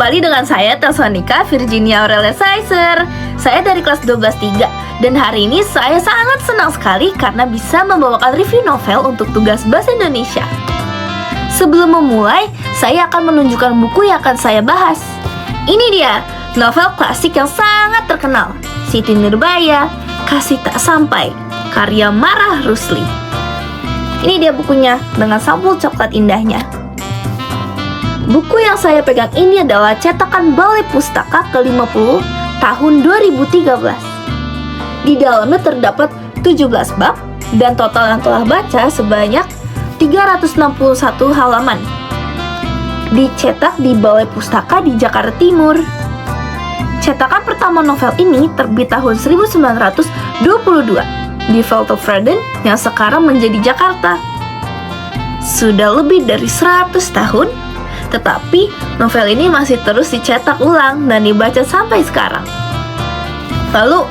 kembali dengan saya Telsonika Virginia Aurelia Sizer. Saya dari kelas 12-3 dan hari ini saya sangat senang sekali karena bisa membawakan review novel untuk tugas bahasa Indonesia. Sebelum memulai, saya akan menunjukkan buku yang akan saya bahas. Ini dia, novel klasik yang sangat terkenal, Siti Nurbaya, Kasih Tak Sampai, karya Marah Rusli. Ini dia bukunya dengan sampul coklat indahnya. Buku yang saya pegang ini adalah cetakan Balai Pustaka ke-50 tahun 2013. Di dalamnya terdapat 17 bab dan total yang telah baca sebanyak 361 halaman. Dicetak di Balai Pustaka di Jakarta Timur. Cetakan pertama novel ini terbit tahun 1922 di Veltevreden yang sekarang menjadi Jakarta. Sudah lebih dari 100 tahun, tetapi novel ini masih terus dicetak ulang dan dibaca sampai sekarang. Lalu,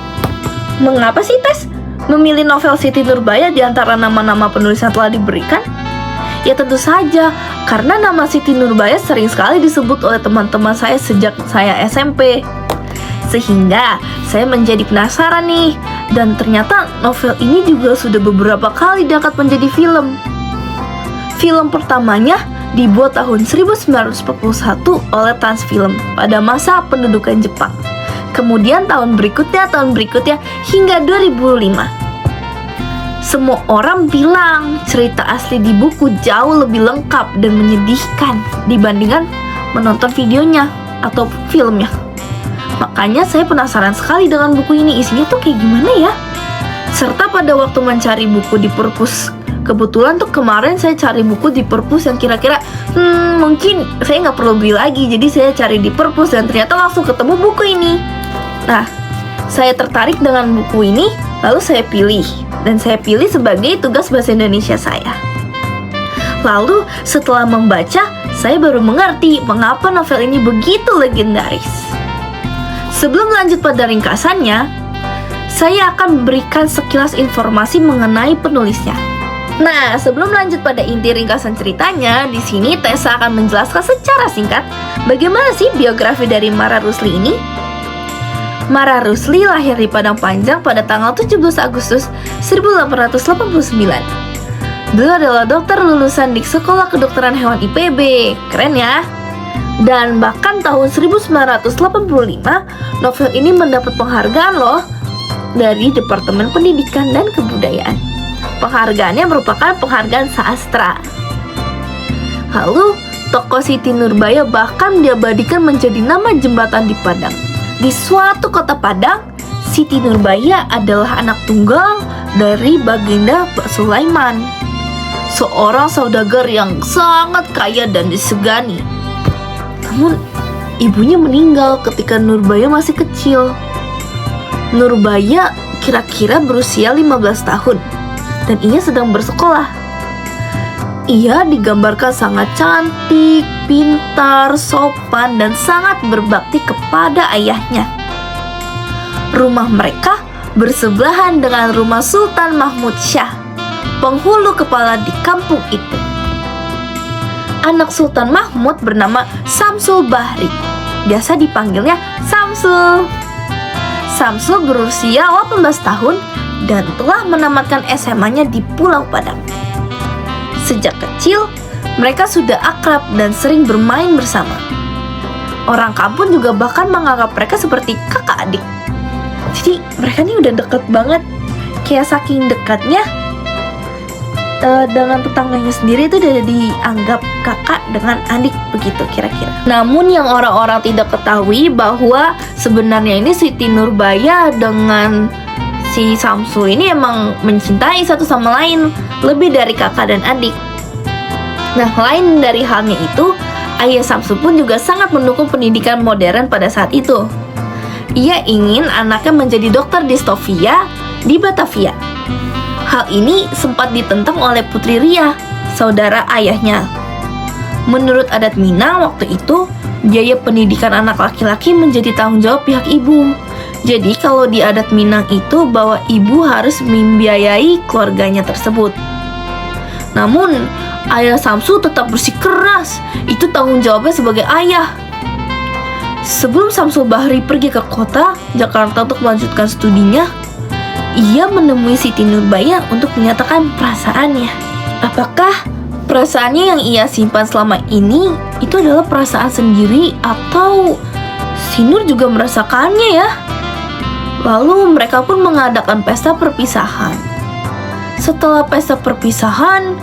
mengapa sih Tes memilih novel Siti Nurbaya di antara nama-nama penulis yang telah diberikan? Ya tentu saja, karena nama Siti Nurbaya sering sekali disebut oleh teman-teman saya sejak saya SMP. Sehingga saya menjadi penasaran nih, dan ternyata novel ini juga sudah beberapa kali diangkat menjadi film. Film pertamanya dibuat tahun 1941 oleh Transfilm pada masa pendudukan Jepang. Kemudian tahun berikutnya hingga 2005. Semua orang bilang cerita asli di buku jauh lebih lengkap dan menyedihkan dibandingkan menonton videonya atau filmnya. Makanya saya penasaran sekali dengan buku ini, isinya tuh kayak gimana ya? Serta pada waktu mencari buku di perpus, kebetulan tuh kemarin saya cari buku di perpus yang kira-kira mungkin saya nggak perlu beli lagi. Jadi saya cari di perpus dan ternyata langsung ketemu buku ini. Nah, saya tertarik dengan buku ini, lalu saya pilih. Dan saya pilih sebagai tugas bahasa Indonesia saya. Lalu setelah membaca, saya baru mengerti mengapa novel ini begitu legendaris. Sebelum lanjut pada ringkasannya, saya akan berikan sekilas informasi mengenai penulisnya. Nah, sebelum lanjut pada inti ringkasan ceritanya, di sini Tessa akan menjelaskan secara singkat bagaimana sih biografi dari Marah Rusli ini. Marah Rusli lahir di Padang Panjang pada tanggal 17 Agustus 1889. Beliau adalah dokter lulusan di Sekolah Kedokteran Hewan IPB. Keren ya? Dan bahkan tahun 1985, novel ini mendapat penghargaan loh dari Departemen Pendidikan dan Kebudayaan. Penghargaannya merupakan penghargaan sastra. Lalu, tokoh Siti Nurbaya bahkan diabadikan menjadi nama jembatan di Padang. Di suatu kota Padang, Siti Nurbaya adalah anak tunggal dari Baginda Pak Sulaiman, seorang saudagar yang sangat kaya dan disegani. Namun, ibunya meninggal ketika Nurbaya masih kecil. Nurbaya kira-kira berusia 15 tahun dan ia sedang bersekolah. Ia digambarkan sangat cantik, pintar, sopan, dan sangat berbakti kepada ayahnya. Rumah mereka bersebelahan dengan rumah Sultan Mahmud Shah, penghulu kepala di kampung itu. Anak Sultan Mahmud bernama Samsul Bahri, biasa dipanggilnya Samsul. Samsul berusia 18 tahun dan telah menamatkan SMA-nya di Pulau Padang. Sejak kecil, mereka sudah akrab dan sering bermain bersama. Orang kampung juga bahkan menganggap mereka seperti kakak adik. Jadi mereka ini udah deket banget. Kayak saking dekatnya, dengan tetangganya sendiri itu udah dianggap kakak dengan adik begitu kira-kira. Namun yang orang-orang tidak ketahui bahwa sebenarnya ini Siti Nurbaya dengan si Samsul ini emang mencintai satu sama lain, lebih dari kakak dan adik. Nah, lain dari halnya itu, ayah Samsul pun juga sangat mendukung pendidikan modern pada saat itu. Ia ingin anaknya menjadi dokter di Stovia di Batavia. Hal ini sempat ditentang oleh Putri Ria, saudara ayahnya. Menurut adat Minang waktu itu, biaya pendidikan anak laki-laki menjadi tanggung jawab pihak ibu. Jadi kalau di adat Minang itu bahwa ibu harus membiayai keluarganya tersebut. Namun ayah Samsul tetap bersikeras, itu tanggung jawabnya sebagai ayah. Sebelum Samsul Bahri pergi ke kota Jakarta untuk melanjutkan studinya, ia menemui Siti Nurbaya untuk menyatakan perasaannya. Apakah perasaannya yang ia simpan selama ini itu adalah perasaan sendiri atau si Nur juga merasakannya ya? Lalu mereka pun mengadakan pesta perpisahan. Setelah pesta perpisahan,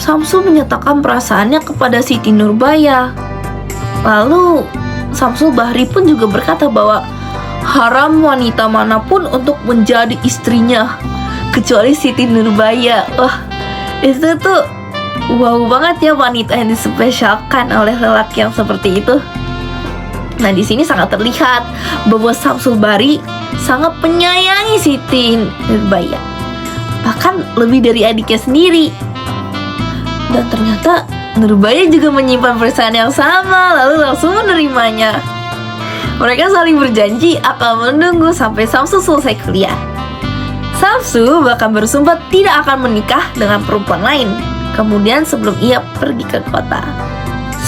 Samsul menyatakan perasaannya kepada Siti Nurbaya. Lalu Samsul Bahri pun juga berkata bahwa haram wanita manapun untuk menjadi istrinya kecuali Siti Nurbaya. Wah, itu tuh wow banget ya, wanita yang dispesialkan oleh lelaki yang seperti itu. Nah, di sini sangat terlihat bahwa Samsul Bahri sangat menyayangi Siti Nurbaya, bahkan lebih dari adiknya sendiri. Dan ternyata Nurbaya juga menyimpan perasaan yang sama, lalu langsung menerimanya. Mereka saling berjanji akan menunggu sampai Samsul selesai kuliah. Samsul bahkan bersumpah tidak akan menikah dengan perempuan lain. Kemudian sebelum ia pergi ke kota.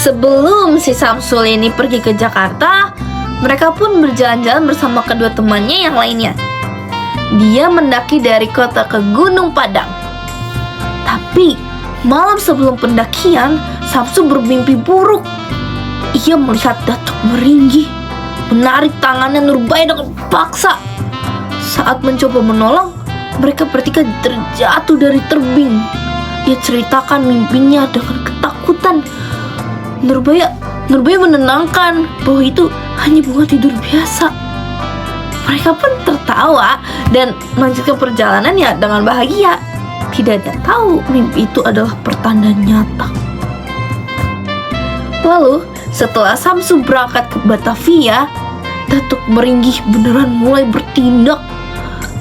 Sebelum si Samsul ini pergi ke Jakarta, mereka pun berjalan-jalan bersama kedua temannya yang lainnya. Dia mendaki dari kota ke Gunung Padang. Tapi malam sebelum pendakian, Samsul bermimpi buruk. Ia melihat Datuk Meringgi menarik tangannya Nurbaya dengan paksa. Saat mencoba menolong, mereka bertiga terjatuh dari tebing. Ia ceritakan mimpinya dengan ketakutan. Nurbaya menenangkan bahwa itu hanya bunga tidur biasa. Mereka pun tertawa dan melanjutkan perjalanan ya dengan bahagia. Tidak ada tahu mimpi itu adalah pertanda nyata. Lalu setelah Samsul berangkat ke Batavia, Datuk Meringgi beneran mulai bertindak.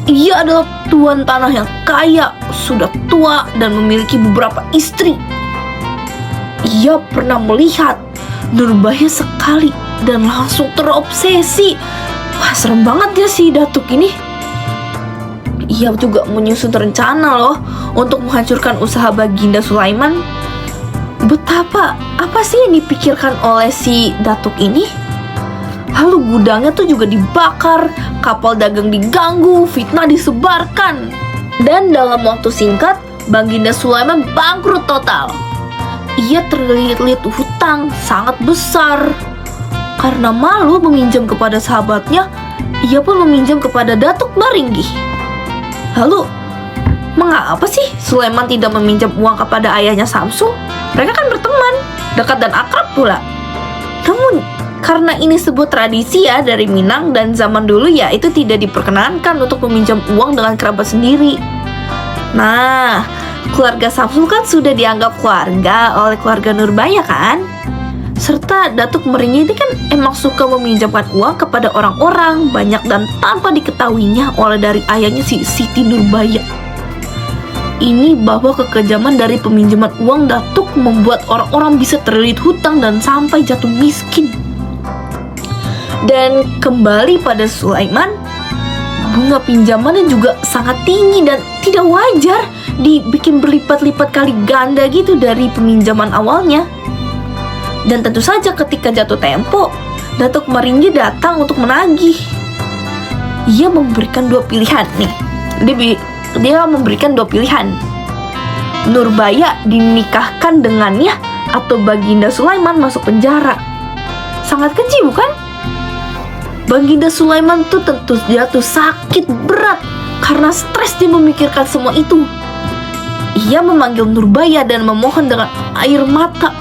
Ia adalah tuan tanah yang kaya, sudah tua dan memiliki beberapa istri. Ia pernah melihat Nurbaya sekali dan langsung terobsesi. Wah, serem banget ya si Datuk ini. Ia juga menyusun rencana loh untuk menghancurkan usaha Baginda Sulaiman. Betapa apa sih yang dipikirkan oleh si Datuk ini? Lalu gudangnya tuh juga dibakar, kapal dagang diganggu, fitnah disebarkan. Dan dalam waktu singkat, Baginda Sulaiman bangkrut total. Ia terlilit-lilit hutang sangat besar. Karena malu meminjam kepada sahabatnya, ia pun meminjam kepada Datuk Meringgi. Lalu, mengapa sih Sulaiman tidak meminjam uang kepada ayahnya Samsul? Mereka kan berteman, dekat dan akrab pula. Namun, karena ini sebuah tradisi ya dari Minang dan zaman dulu ya itu tidak diperkenankan untuk meminjam uang dengan kerabat sendiri. Nah, keluarga Samsul kan sudah dianggap keluarga oleh keluarga Nurbaya kan? Serta Datuk Meringgi ini kan emang suka meminjamkan uang kepada orang-orang banyak dan tanpa diketahuinya oleh dari ayahnya si Siti Nurbaya. Ini bahwa kekejaman dari peminjaman uang Datuk membuat orang-orang bisa terlilit hutang dan sampai jatuh miskin. Dan kembali pada Sulaiman, bunga pinjamannya juga sangat tinggi dan tidak wajar, dibikin berlipat-lipat kali ganda gitu dari peminjaman awalnya. Dan tentu saja ketika jatuh tempo, Datuk Meringgi datang untuk menagih. Ia memberikan dua pilihan nih. Dia memberikan dua pilihan. Nurbaya dinikahkan dengannya atau Baginda Sulaiman masuk penjara. Sangat keji bukan? Baginda Sulaiman tuh tentu jatuh sakit berat karena stres dia memikirkan semua itu. Ia memanggil Nurbaya dan memohon dengan air mata.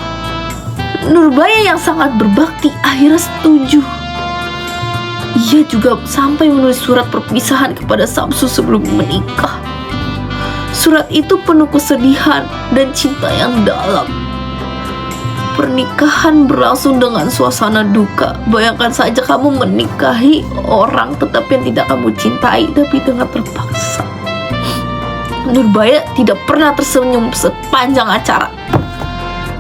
Nurbaya yang sangat berbakti akhirnya setuju. Ia juga sampai menulis surat perpisahan kepada Samsul sebelum menikah. Surat itu penuh kesedihan dan cinta yang dalam. Pernikahan berlangsung dengan suasana duka. Bayangkan saja kamu menikahi orang tetapi yang tidak kamu cintai, tapi dengan terpaksa. Nurbaya tidak pernah tersenyum sepanjang acara.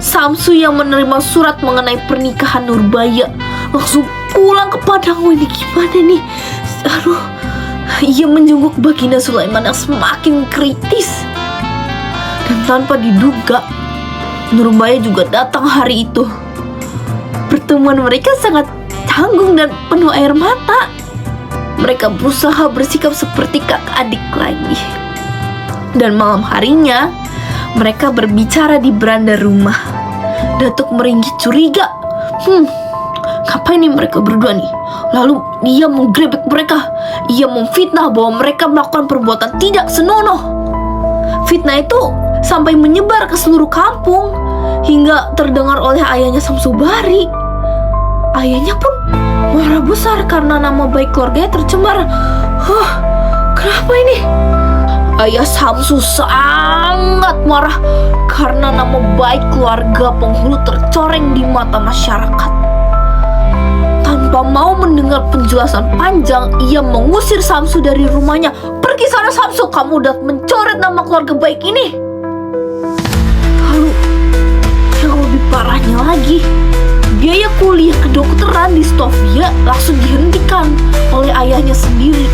Samsul yang menerima surat mengenai pernikahan Nurbaya langsung pulang ke Padang. Ini gimana nih? Aduh, ia menjenguk Baginda Sulaiman yang semakin kritis. Dan tanpa diduga, Nurbaya juga datang hari itu. Pertemuan mereka sangat canggung dan penuh air mata. Mereka berusaha bersikap seperti kakak adik lagi. Dan malam harinya, mereka berbicara di beranda rumah. Datuk Meringgi curiga. Ngapain nih mereka berdua nih? Lalu dia menggerebek mereka. Ia memfitnah bahwa mereka melakukan perbuatan tidak senonoh. Fitnah itu sampai menyebar ke seluruh kampung hingga terdengar oleh ayahnya Samsubari. Ayahnya pun marah besar karena nama baik keluarganya tercemar. Kenapa ini? Ayah Samsu sangat marah karena nama baik keluarga penghulu tercoreng di mata masyarakat. Tanpa mau mendengar penjelasan panjang, ia mengusir Samsu dari rumahnya. Pergi sana Samsu, kamu udah mencoret nama keluarga baik ini. Lalu yang lebih parahnya lagi, biaya kuliah kedokteran di Stovia langsung dihentikan oleh ayahnya sendiri.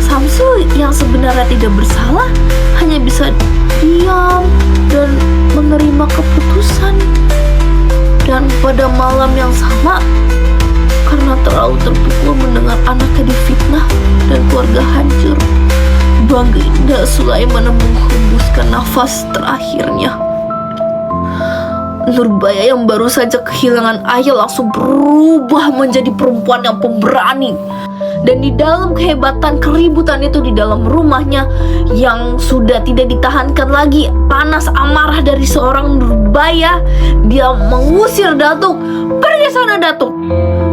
Samsu yang sebenarnya tidak bersalah hanya bisa diam dan menerima keputusan. Dan pada malam yang sama, karena terlalu terpukul mendengar anaknya difitnah dan keluarga hancur, Baginda Sulaiman menghembuskan nafas terakhirnya. Nurbaya yang baru saja kehilangan ayah langsung berubah menjadi perempuan yang pemberani. Dan di dalam kehebatan keributan itu di dalam rumahnya yang sudah tidak ditahankan lagi panas amarah dari seorang Nurbaya, dia mengusir Datuk. Pergi sana Datuk.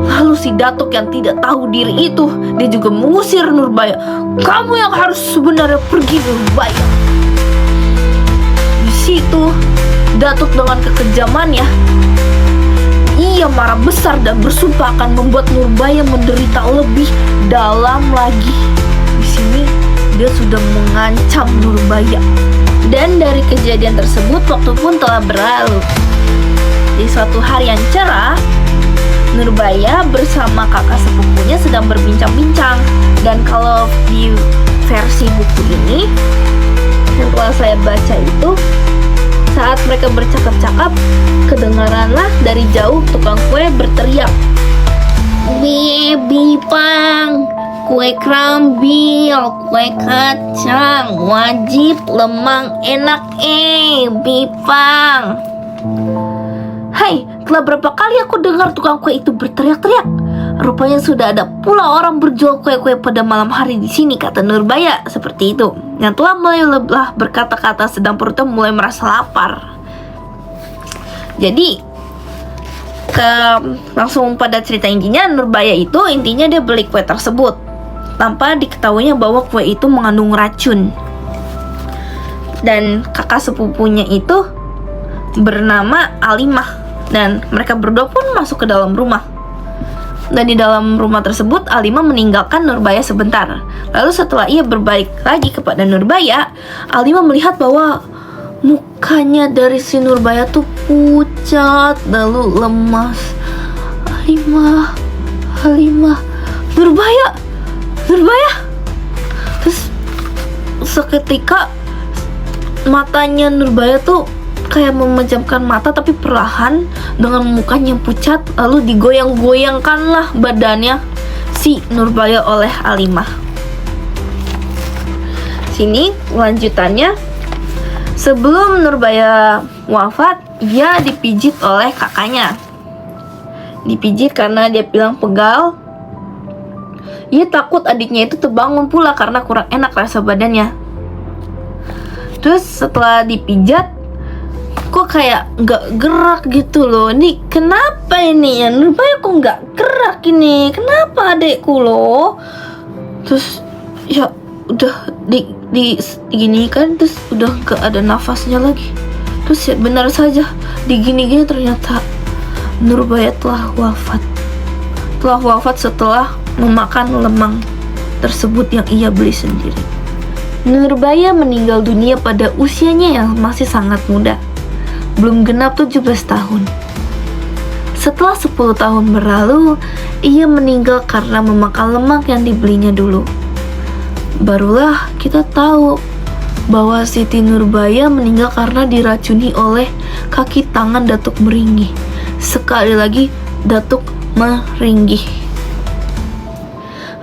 Lalu si Datuk yang tidak tahu diri itu, dia juga mengusir Nurbaya. Kamu yang harus sebenarnya pergi Nurbaya. Di situ Datuk dengan kekejamannya, ia marah besar dan bersumpah akan membuat Nurbaya menderita lebih dalam lagi. Di sini dia sudah mengancam Nurbaya. Dan dari kejadian tersebut waktu pun telah berlalu. Di suatu hari yang cerah, Nurbaya bersama kakak sepupunya sedang berbincang-bincang. Dan kalau di versi buku ini yang telah saya baca itu, saat mereka bercakap-cakap, kedengaranlah dari jauh tukang kue berteriak, Bipang, kue krambil, kue kacang, wajib lemang enak Bipang. Hai, telah berapa kali aku dengar tukang kue itu berteriak-teriak. Rupanya sudah ada pula orang berjual kue-kue pada malam hari di sini, kata Nurbaya seperti itu. Yang telah mulai lelah berkata-kata sedang perutnya mulai merasa lapar. Jadi langsung pada cerita intinya, Nurbaya itu intinya dia beli kue tersebut tanpa diketahuinya bahwa kue itu mengandung racun. Dan kakak sepupunya itu bernama Alimah, dan mereka berdua pun masuk ke dalam rumah. Dan di dalam rumah tersebut Alimah meninggalkan Nurbaya sebentar. Lalu setelah ia berbalik lagi kepada Nurbaya, Alimah melihat bahwa mukanya dari si Nurbaya tuh pucat lalu lemas. Alimah, Nurbaya. Terus seketika matanya Nurbaya tuh kayak memejamkan mata, tapi perlahan dengan mukanya pucat, lalu digoyang-goyangkanlah badannya si Nurbaya oleh Alimah. Sini lanjutannya, sebelum Nurbaya wafat, ia dipijit oleh kakaknya. Dipijit karena dia bilang pegal. Ia takut adiknya itu terbangun pula karena kurang enak rasa badannya. Terus setelah dipijat, kok kayak nggak gerak gitu loh. Ini kenapa ini ya? Nurbaya kok nggak gerak ini? Kenapa adekku loh? Terus ya udah di gini kan, terus udah nggak ada nafasnya lagi. Terus ya benar saja digini-gini ternyata Nurbaya telah wafat. Telah wafat setelah memakan lemang tersebut yang ia beli sendiri. Nurbaya meninggal dunia pada usianya yang masih sangat muda, belum genap 17 tahun. Setelah 10 tahun berlalu, ia meninggal karena memakan lemak yang dibelinya dulu. Barulah kita tahu bahwa Siti Nurbaya meninggal karena diracuni oleh kaki tangan Datuk Meringgi. Sekali lagi Datuk Meringgi.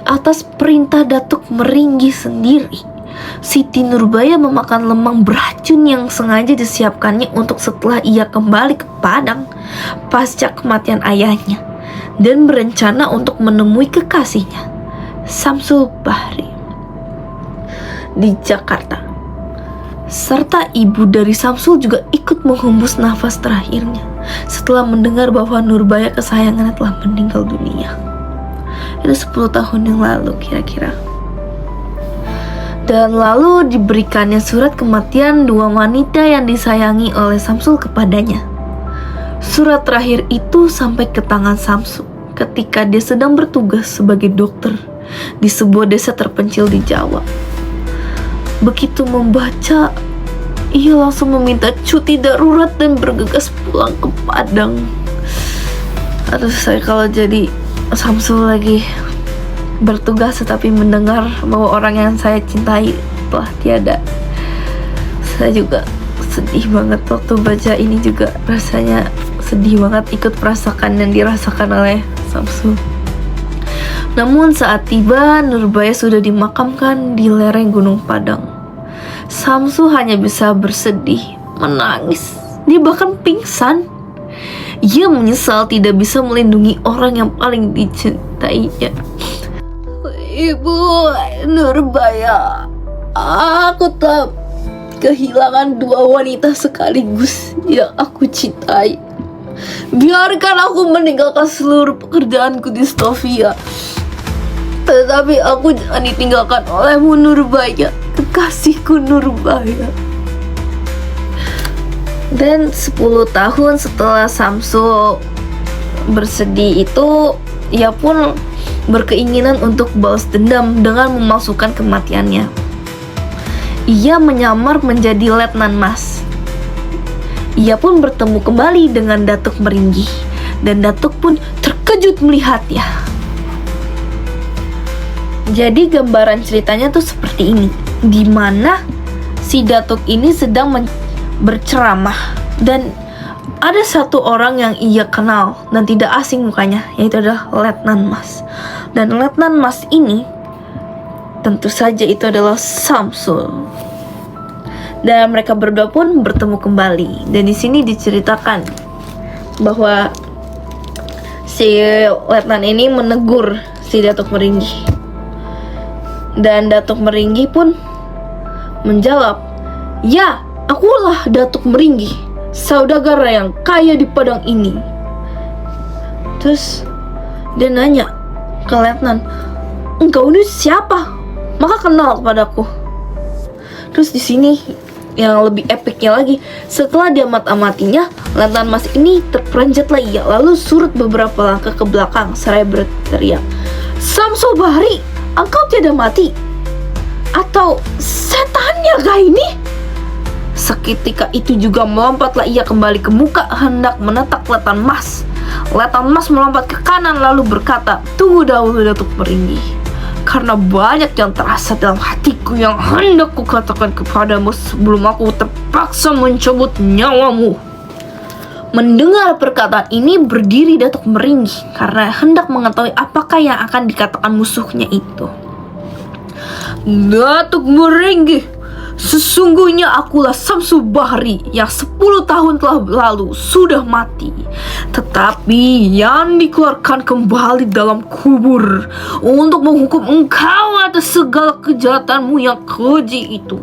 Atas perintah Datuk Meringgi sendiri, Siti Nurbaya memakan lemang beracun yang sengaja disiapkannya untuk setelah ia kembali ke Padang pasca kematian ayahnya, dan berencana untuk menemui kekasihnya, Samsul Bahri, di Jakarta. Serta ibu dari Samsul juga ikut menghembus nafas terakhirnya setelah mendengar bahwa Nurbaya kesayangannya telah meninggal dunia. Itu 10 tahun yang lalu kira-kira. Dan lalu diberikannya surat kematian dua wanita yang disayangi oleh Samsul kepadanya. Surat terakhir itu sampai ke tangan Samsul ketika dia sedang bertugas sebagai dokter di sebuah desa terpencil di Jawa. Begitu membaca, ia langsung meminta cuti darurat dan bergegas pulang ke Padang. Aduh, saya kalau jadi Samsul lagi bertugas tetapi mendengar bahwa orang yang saya cintai telah tiada, saya juga sedih banget waktu baca ini, juga rasanya sedih banget ikut merasakan yang dirasakan oleh Samsul. Namun saat tiba, Nurbaya sudah dimakamkan di lereng Gunung Padang. Samsul hanya bisa bersedih, menangis, dia bahkan pingsan. Ia menyesal tidak bisa melindungi orang yang paling dicintainya. Ibu Nurbaya, aku tak kehilangan dua wanita sekaligus yang aku cintai. Biarkan aku meninggalkan seluruh pekerjaanku di Stovia, tetapi aku jangan ditinggalkan olehmu Nurbaya, kekasihku Nurbaya. Dan 10 tahun setelah Samsul bersedih itu, ia pun berkeinginan untuk balas dendam dengan memalsukan kematiannya. Ia menyamar menjadi Letnan Mas. Ia pun bertemu kembali dengan Datuk Meringgi, dan Datuk pun terkejut melihatnya. Jadi gambaran ceritanya tuh seperti ini, di mana si Datuk ini sedang berceramah, dan ada satu orang yang ia kenal dan tidak asing mukanya, yaitu adalah Letnan Mas. Dan Letnan Mas ini tentu saja itu adalah Samsul. Dan mereka berdua pun bertemu kembali. Dan di sini diceritakan bahwa si Letnan ini menegur si Datuk Meringgi. Dan Datuk Meringgi pun menjawab, "Ya, akulah Datuk Meringgi, saudagar yang kaya di Padang ini." Terus dia nanya ke Letnan, "Engkau ini siapa? Maka kenal kepadaku." Terus di sini yang lebih epicnya lagi, setelah diamat-amatinya, Letnan Mas ini terperanjatlah ia, lalu surut beberapa langkah ke belakang seraya berteriak, "Samsul Bahri, engkau tiada mati? Atau setannya kah ini?" Seketika itu juga melompatlah ia kembali ke muka hendak menetak Letnan Mas. Letnan Mas melompat ke kanan lalu berkata, "Tunggu dahulu Datuk Meringgi, karena banyak yang terasa dalam hatiku yang hendak kukatakan kepadamu sebelum aku terpaksa mencabut nyawamu." Mendengar perkataan ini berdiri Datuk Meringgi karena hendak mengetahui apakah yang akan dikatakan musuhnya itu. "Datuk Meringgi, sesungguhnya akulah Samsul Bahri yang 10 tahun telah lalu sudah mati, tetapi yang dikeluarkan kembali dalam kubur untuk menghukum engkau atas segala kejahatanmu yang keji itu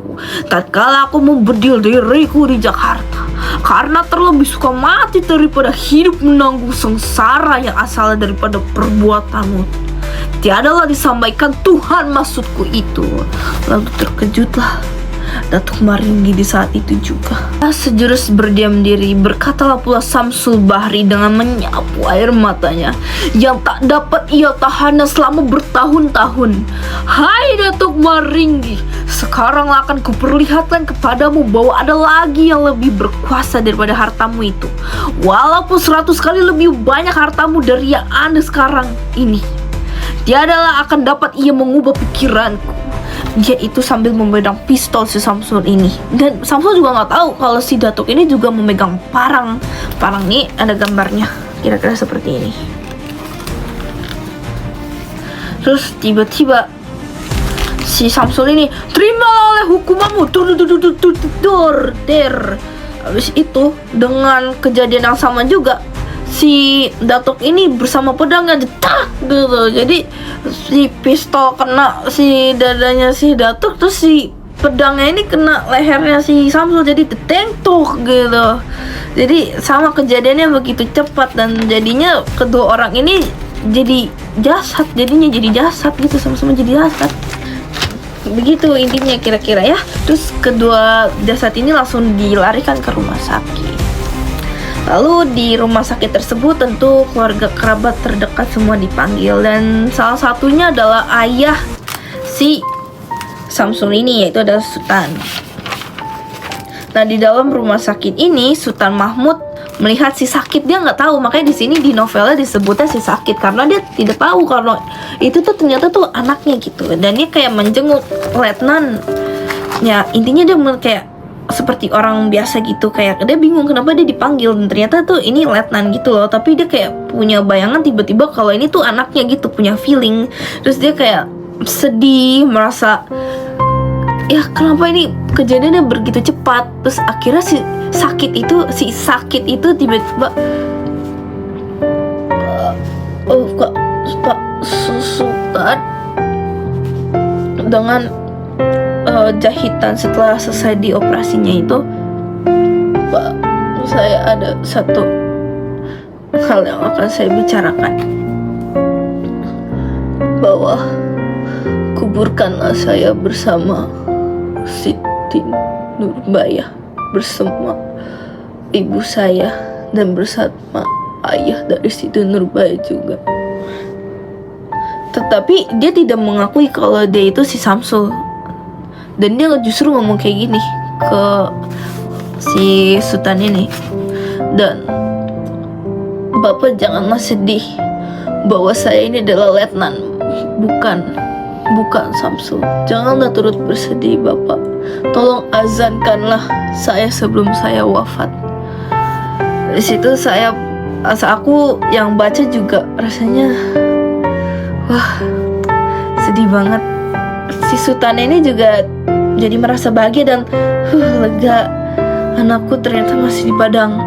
tatkala aku membedil diriku di Jakarta, karena terlebih suka mati daripada hidup menanggung sengsara yang asalnya daripada perbuatanmu. Tiadalah disampaikan Tuhan maksudku itu." Lalu terkejutlah Datuk Meringgi di saat itu juga. Sejurus berdiam diri, berkatalah pula Samsul Bahri dengan menyapu air matanya yang tak dapat ia tahan selama bertahun-tahun. "Hai Datuk Meringgi, sekarang akan kuperlihatkan kepadamu bahwa ada lagi yang lebih berkuasa daripada hartamu itu. Walaupun 100 kali lebih banyak hartamu dari yang Anda sekarang ini, tiadalah akan dapat ia mengubah pikiranku." Dia itu sambil memegang pistol si Samsul ini. Dan Samsul juga nggak tahu kalau si Datuk ini juga memegang parang. Parang ini ada gambarnya, kira-kira seperti ini. Terus tiba-tiba si Samsul ini, terimalah oleh hukumanmu, habis itu dengan kejadian yang sama juga, si Datuk ini bersama pedangnya jetak gitu. Jadi si pistol kena si dadanya si Datuk, terus si pedangnya ini kena lehernya si Samsul, jadi tetengtuk gitu. Jadi sama kejadiannya begitu cepat, dan jadinya kedua orang ini jadi jasad, gitu, sama-sama jadi jasad. Begitu intinya kira-kira ya. Terus kedua jasad ini langsung dilarikan ke rumah sakit. Lalu di rumah sakit tersebut tentu keluarga kerabat terdekat semua dipanggil, dan salah satunya adalah ayah si Samsul ini, yaitu adalah Sultan. Nah, di dalam rumah sakit ini Sultan Mahmud melihat si sakit, dia nggak tahu, makanya di sini di novelnya disebutnya si sakit karena dia tidak tahu kalau itu tuh ternyata tuh anaknya gitu. Dan dia kayak menjenguk letnan, ya intinya dia kayak seperti orang biasa gitu, kayak dia bingung kenapa dia dipanggil, dan ternyata tuh ini letnan gitu loh. Tapi dia kayak punya bayangan tiba-tiba kalau ini tuh anaknya gitu, punya feeling. Terus dia kayak sedih, merasa ya kenapa ini kejadiannya begitu cepat. Terus akhirnya si sakit itu tiba-tiba Pak Sultan dengan jahitan setelah selesai di operasinya itu, Pak, saya ada satu hal yang akan saya bicarakan, bahwa kuburkanlah saya bersama Siti Nurbaya, bersama ibu saya, dan bersama ayah dari Siti Nurbaya juga. Tetapi dia tidak mengakui kalau dia itu si Samsul, dan dia justru ngomong kayak gini ke si Sultan ini, dan Bapak janganlah sedih bahwa saya ini adalah letnan, bukan Samsul. Janganlah turut bersedih Bapak. Tolong azankanlah saya sebelum saya wafat. Di situ aku yang baca juga rasanya wah, sedih banget. Si Sultan ini juga jadi merasa bahagia dan lega, anakku ternyata masih di Padang.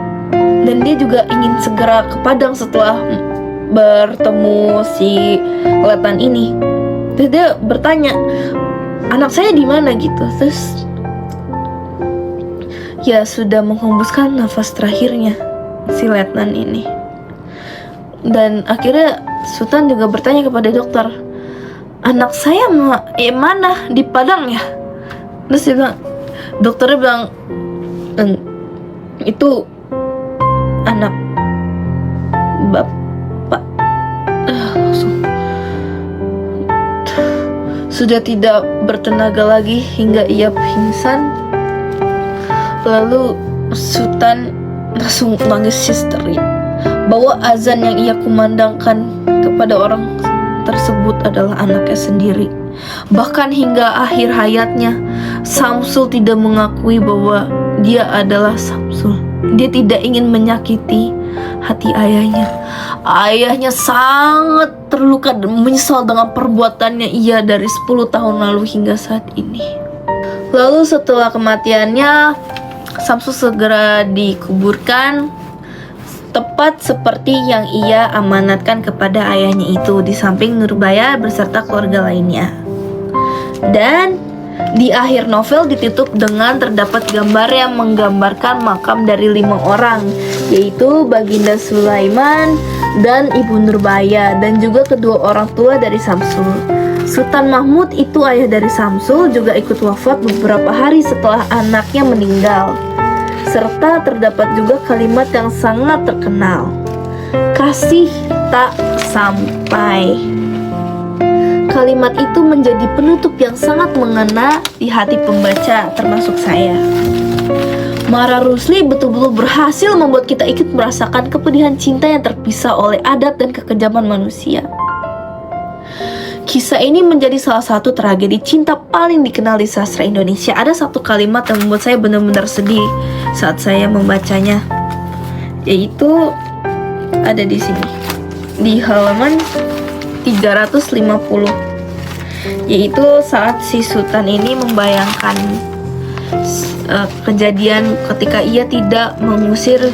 Dan dia juga ingin segera ke Padang setelah bertemu si letnan ini. Terus dia bertanya, anak saya di mana gitu. Terus ya sudah menghembuskan nafas terakhirnya si letnan ini. Dan akhirnya Sultan juga bertanya kepada dokter, anak saya mana di Padang ya? Terus dia bilang, dokternya bilang, itu anak Bapak. Langsung sudah tidak bertenaga lagi hingga ia pingsan. Lalu Sultan langsung nangis histeris bahwa azan yang ia kumandangkan kepada orang tersebut adalah anaknya sendiri. Bahkan hingga akhir hayatnya, Samsul tidak mengakui bahwa dia adalah Samsul. Dia tidak ingin menyakiti hati ayahnya. Ayahnya sangat terluka dan menyesal dengan perbuatannya ia dari 10 tahun lalu hingga saat ini. Lalu setelah kematiannya, Samsul segera dikuburkan tepat seperti yang ia amanatkan kepada ayahnya itu, di samping Nurbaya beserta keluarga lainnya. Dan di akhir novel ditutup dengan terdapat gambar yang menggambarkan makam dari 5 orang, yaitu Baginda Sulaiman dan Ibu Nurbaya, dan juga kedua orang tua dari Samsul. Sultan Mahmud itu ayah dari Samsul juga ikut wafat beberapa hari setelah anaknya meninggal. Serta terdapat juga kalimat yang sangat terkenal, kasih tak sampai. Kalimat itu menjadi penutup yang sangat mengena di hati pembaca, termasuk saya. Mara Rusli betul-betul berhasil membuat kita ikut merasakan kepedihan cinta yang terpisah oleh adat dan kekejaman manusia. Kisah ini menjadi salah satu tragedi cinta paling dikenal di sastra Indonesia. Ada satu kalimat yang membuat saya benar-benar sedih saat saya membacanya, yaitu ada di sini, di halaman 350, yaitu saat si Sultan ini membayangkan kejadian ketika ia tidak mengusir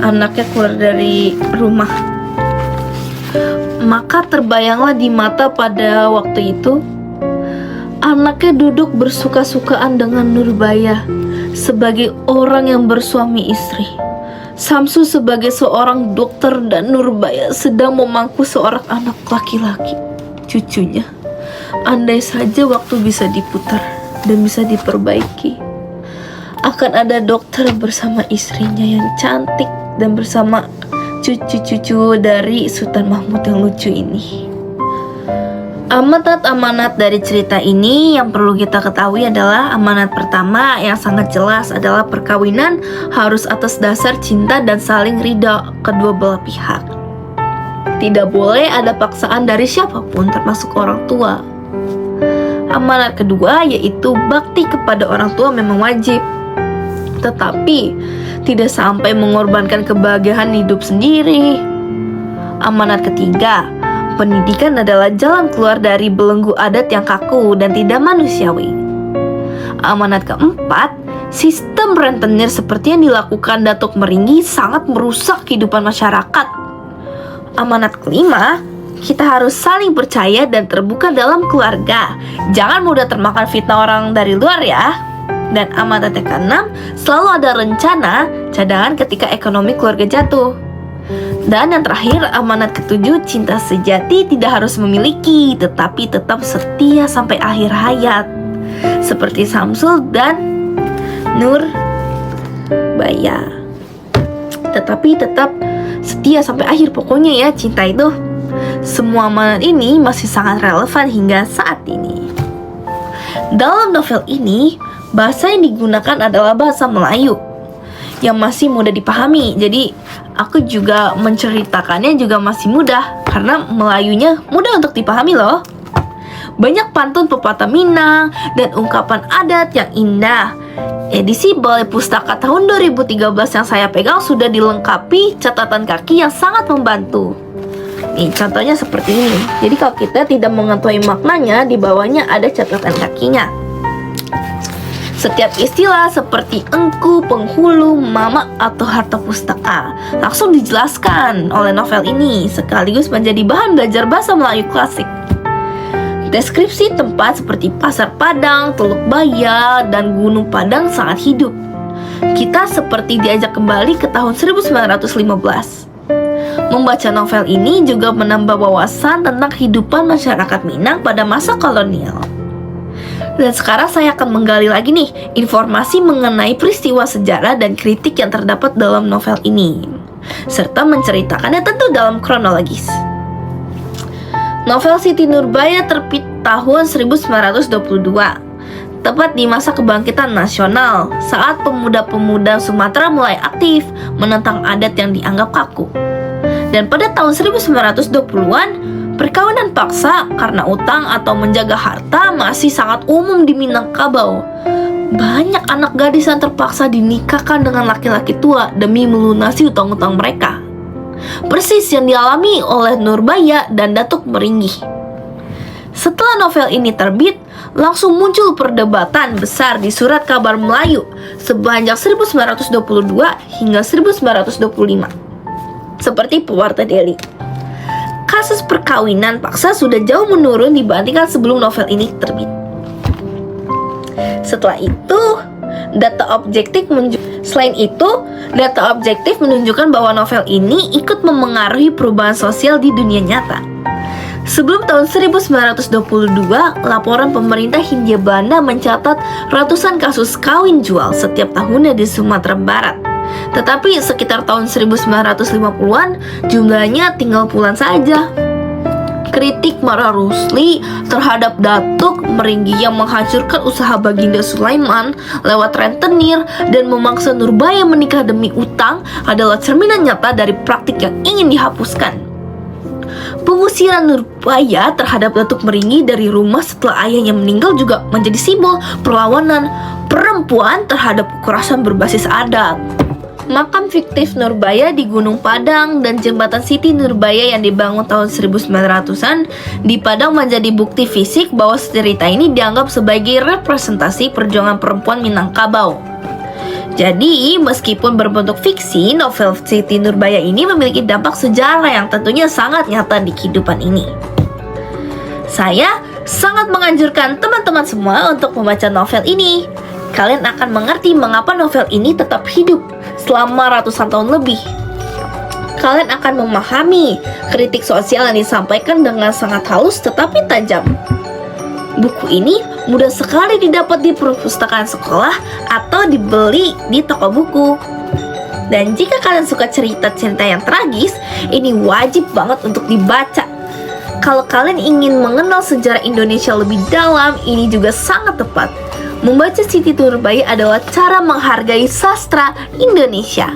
anaknya keluar dari rumah. Maka terbayanglah di mata pada waktu itu anaknya duduk bersuka-sukaan dengan Nurbaya sebagai orang yang bersuami istri, Samsu sebagai seorang dokter, dan Nurbaya sedang memangku seorang anak laki-laki, cucunya. Andai saja waktu bisa diputar dan bisa diperbaiki, akan ada dokter bersama istrinya yang cantik dan bersama cucu-cucu dari Sultan Mahmud yang lucu ini. Amanat-amanat dari cerita ini yang perlu kita ketahui adalah amanat pertama yang sangat jelas adalah perkawinan harus atas dasar cinta dan saling ridha kedua belah pihak. Tidak boleh ada paksaan dari siapapun termasuk orang tua. Amanat kedua yaitu bakti kepada orang tua memang wajib, tetapi tidak sampai mengorbankan kebahagiaan hidup sendiri. Amanat ketiga, pendidikan adalah jalan keluar dari belenggu adat yang kaku dan tidak manusiawi. Amanat keempat, sistem rentenir seperti yang dilakukan Datuk Meringgi sangat merusak kehidupan masyarakat. Amanat kelima, kita harus saling percaya dan terbuka dalam keluarga. Jangan mudah termakan fitnah orang dari luar ya. Dan amanat yang keenam, selalu ada rencana cadangan ketika ekonomi keluarga jatuh. Dan yang terakhir, amanat ketujuh, cinta sejati tidak harus memiliki, tetapi tetap setia sampai akhir hayat, seperti Samsul dan Nurbaya. Tetapi tetap setia sampai akhir, pokoknya ya, cinta itu. Semua amanat ini masih sangat relevan hingga saat ini. Dalam novel ini, bahasa yang digunakan adalah bahasa Melayu yang masih mudah dipahami. Jadi aku juga menceritakannya juga masih mudah karena Melayunya mudah untuk dipahami loh. Banyak pantun pepatah Minang dan ungkapan adat yang indah. Edisi Balai Pustaka tahun 2013 yang saya pegang sudah dilengkapi catatan kaki yang sangat membantu. Nih contohnya seperti ini. Jadi kalau kita tidak mengetahui maknanya, di bawahnya ada catatan kakinya. Setiap istilah seperti engku, penghulu, mama, atau harta pustaka langsung dijelaskan oleh novel ini, sekaligus menjadi bahan belajar bahasa Melayu klasik. Deskripsi tempat seperti Pasar Padang, Teluk Baya, dan Gunung Padang sangat hidup. Kita seperti diajak kembali ke tahun 1915. Membaca novel ini juga menambah wawasan tentang kehidupan masyarakat Minang pada masa kolonial. Dan sekarang saya akan menggali lagi nih informasi mengenai peristiwa sejarah dan kritik yang terdapat dalam novel ini, serta menceritakannya tentu dalam kronologis. Novel Siti Nurbaya terbit tahun 1922, tepat di masa kebangkitan nasional, saat pemuda-pemuda Sumatera mulai aktif menentang adat yang dianggap kaku. Dan pada tahun 1920-an, perkawinan paksa karena utang atau menjaga harta masih sangat umum di Minangkabau. Banyak anak gadis yang terpaksa dinikahkan dengan laki-laki tua demi melunasi utang-utang mereka. Persis yang dialami oleh Nurbaya dan Datuk Meringgi. Setelah novel ini terbit, langsung muncul perdebatan besar di Surat Kabar Melayu sepanjang 1922 hingga 1925. Seperti pewarta Delhi. Kasus perkawinan paksa sudah jauh menurun dibandingkan sebelum novel ini terbit. Setelah itu, data objektif menunjukkan bahwa novel ini ikut memengaruhi perubahan sosial di dunia nyata. Sebelum tahun 1922, laporan pemerintah Hindia Belanda mencatat ratusan kasus kawin jual setiap tahunnya di Sumatera Barat. Tetapi sekitar tahun 1950-an jumlahnya tinggal puluhan saja. Kritik Mara Rusli terhadap Datuk Meringgi yang menghancurkan usaha Baginda Sulaiman lewat rentenir dan memaksa Nurbaya menikah demi utang adalah cerminan nyata dari praktik yang ingin dihapuskan. Pengusiran Nurbaya terhadap Datuk Meringgi dari rumah setelah ayahnya meninggal juga menjadi simbol perlawanan perempuan terhadap kekerasan berbasis adat. makam fiktif Nurbaya di Gunung Padang, dan jembatan Siti Nurbaya yang dibangun tahun 1900-an di Padang menjadi bukti fisik bahwa cerita ini dianggap sebagai representasi perjuangan perempuan Minangkabau. Jadi, meskipun berbentuk fiksi, novel Siti Nurbaya ini memiliki dampak sejarah yang tentunya sangat nyata di kehidupan ini. Saya sangat menganjurkan teman-teman semua untuk membaca novel ini. Kalian akan mengerti mengapa novel ini tetap hidup selama ratusan tahun lebih. Kalian akan memahami kritik sosial yang disampaikan dengan sangat halus tetapi tajam. Buku ini mudah sekali didapat di perpustakaan sekolah atau dibeli di toko buku. Dan jika kalian suka cerita-cerita yang tragis, ini wajib banget untuk dibaca. Kalau kalian ingin mengenal sejarah Indonesia lebih dalam, ini juga sangat tepat. Membaca Siti Nurbaya adalah cara menghargai sastra Indonesia.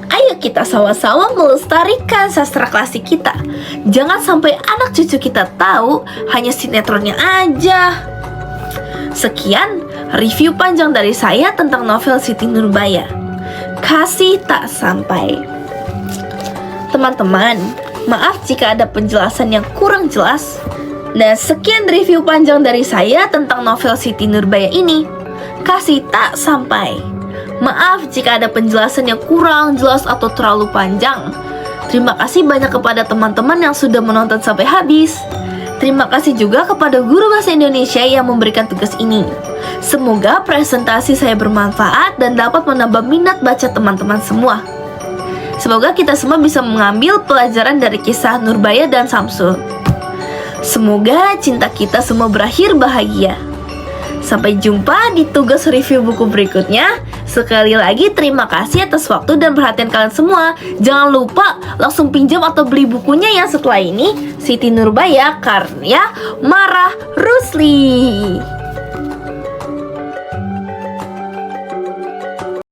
Ayo kita sama-sama melestarikan sastra klasik kita. Jangan sampai anak cucu kita tahu hanya sinetronnya aja. Sekian review panjang dari saya tentang novel Siti Nurbaya. Kasih tak sampai. Teman-teman, maaf jika ada penjelasan yang kurang jelas. Nah, sekian review panjang dari saya tentang novel Siti Nurbaya ini. Kasih tak sampai. Maaf jika ada penjelasan yang kurang jelas atau terlalu panjang. Terima kasih banyak kepada teman-teman yang sudah menonton sampai habis. Terima kasih juga kepada guru bahasa Indonesia yang memberikan tugas ini. Semoga presentasi saya bermanfaat dan dapat menambah minat baca teman-teman semua. Semoga kita semua bisa mengambil pelajaran dari kisah Nurbaya dan Samsul. Semoga cinta kita semua berakhir bahagia. Sampai jumpa di tugas review buku berikutnya. Sekali lagi terima kasih atas waktu dan perhatian kalian semua. Jangan lupa langsung pinjam atau beli bukunya ya setelah ini. Siti Nurbaya karya Marah Rusli.